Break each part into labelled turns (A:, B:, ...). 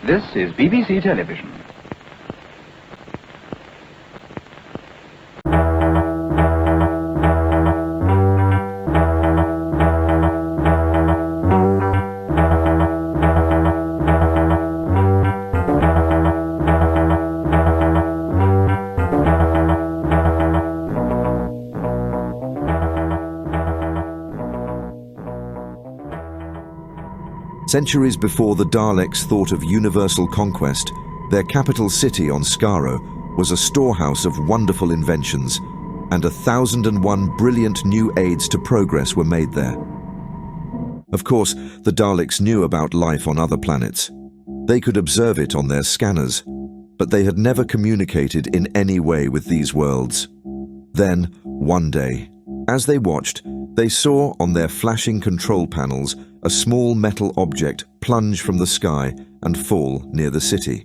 A: This is BBC Television.
B: Centuries before the Daleks thought of universal conquest, their capital city on Skaro was a storehouse of wonderful inventions, and 1,001 brilliant new aids to progress were made there. Of course, the Daleks knew about life on other planets. They could observe it on their scanners, but they had never communicated in any way with these worlds. Then, one day, as they watched, they saw on their flashing control panels a small metal object plunge from the sky and fall near the city.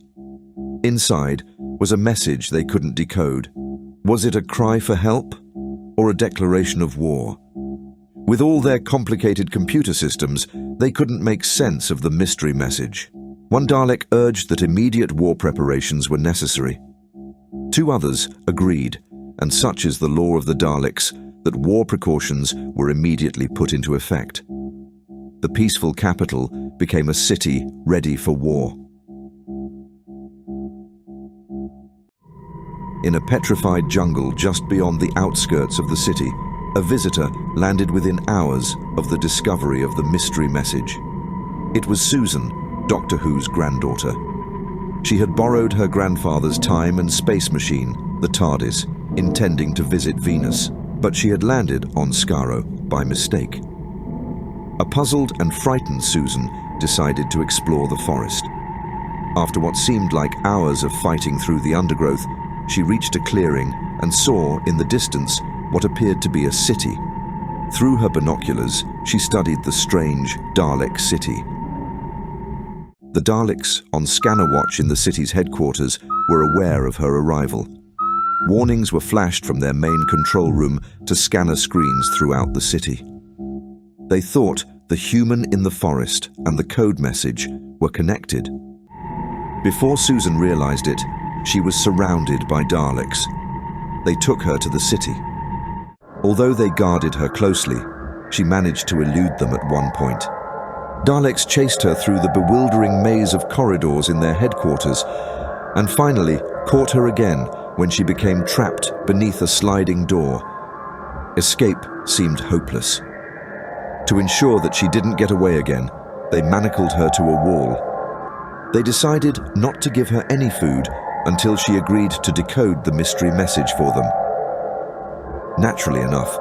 B: Inside was a message they couldn't decode. Was it a cry for help or a declaration of war? With all their complicated computer systems, they couldn't make sense of the mystery message. One Dalek urged that immediate war preparations were necessary. Two others agreed, and such is the law of the Daleks, that war precautions were immediately put into effect. The peaceful capital became a city ready for war. In a petrified jungle just beyond the outskirts of the city, a visitor landed within hours of the discovery of the mystery message. It was Susan, Doctor Who's granddaughter. She had borrowed her grandfather's time and space machine, the TARDIS, intending to visit Venus, but she had landed on Skaro by mistake. A puzzled and frightened Susan decided to explore the forest. After what seemed like hours of fighting through the undergrowth, she reached a clearing and saw in the distance what appeared to be a city. Through her binoculars, she studied the strange Dalek city. The Daleks on scanner watch in the city's headquarters were aware of her arrival. Warnings were flashed from their main control room to scanner screens throughout the city. They thought the human in the forest and the code message were connected. Before Susan realized it, she was surrounded by Daleks. They took her to the city. Although they guarded her closely, she managed to elude them at one point. Daleks chased her through the bewildering maze of corridors in their headquarters, and finally caught her again when she became trapped beneath a sliding door. Escape seemed hopeless. To ensure that she didn't get away again, they manacled her to a wall. They decided not to give her any food until she agreed to decode the mystery message for them. Naturally enough,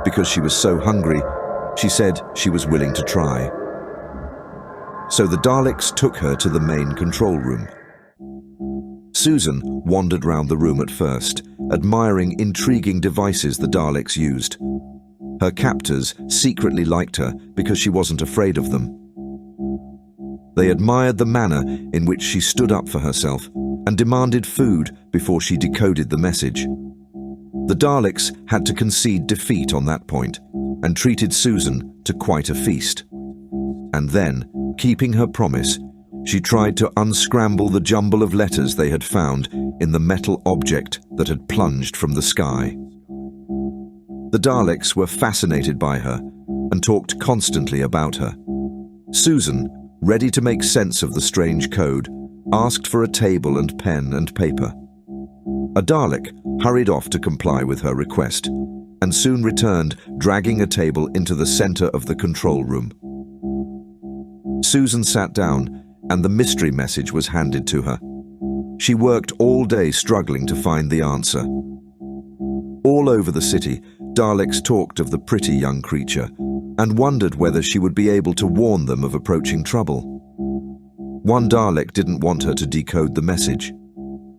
B: because she was so hungry, she said she was willing to try. So the Daleks took her to the main control room. Susan wandered round the room at first, admiring intriguing devices the Daleks used. Her captors secretly liked her because she wasn't afraid of them. They admired the manner in which she stood up for herself and demanded food before she decoded the message. The Daleks had to concede defeat on that point and treated Susan to quite a feast. And then, keeping her promise, she tried to unscramble the jumble of letters they had found in the metal object that had plunged from the sky. The Daleks were fascinated by her and talked constantly about her. Susan, ready to make sense of the strange code, asked for a table and pen and paper. A Dalek hurried off to comply with her request and soon returned, dragging a table into the center of the control room. Susan sat down and the mystery message was handed to her. She worked all day struggling to find the answer. All over the city, Daleks talked of the pretty young creature and wondered whether she would be able to warn them of approaching trouble. One Dalek didn't want her to decode the message.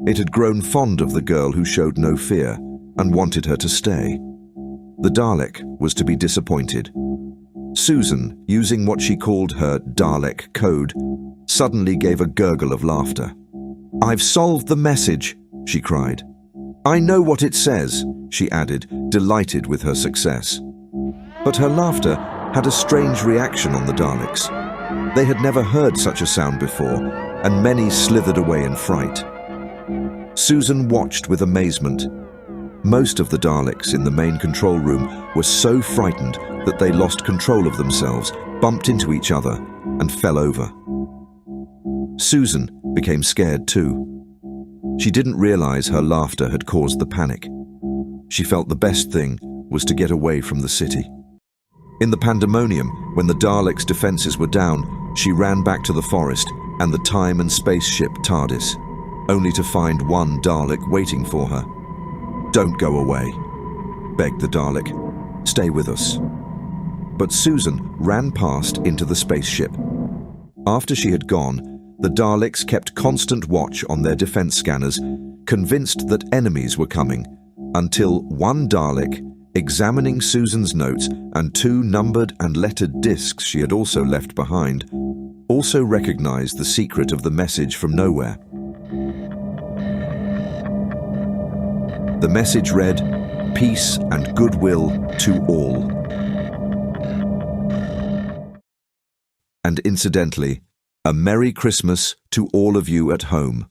B: It had grown fond of the girl who showed no fear and wanted her to stay. The Dalek was to be disappointed. Susan, using what she called her Dalek code, suddenly gave a gurgle of laughter. "I've solved the message," she cried. "I know what it says," she added, delighted with her success. But her laughter had a strange reaction on the Daleks. They had never heard such a sound before, and many slithered away in fright. Susan watched with amazement. Most of the Daleks in the main control room were so frightened that they lost control of themselves, bumped into each other, and fell over. Susan became scared too. She didn't realize her laughter had caused the panic. She felt the best thing was to get away from the city. In the pandemonium, when the Daleks' defenses were down, she ran back to the forest and the time and space ship TARDIS, only to find one Dalek waiting for her. "Don't go away," begged the Dalek. "Stay with us." But Susan ran past into the spaceship. After she had gone, the Daleks kept constant watch on their defense scanners, convinced that enemies were coming, until one Dalek, examining Susan's notes and 2 numbered and lettered discs she had also left behind, also recognized the secret of the message from nowhere. The message read, "Peace and goodwill to all." And incidentally, a Merry Christmas to all of you at home.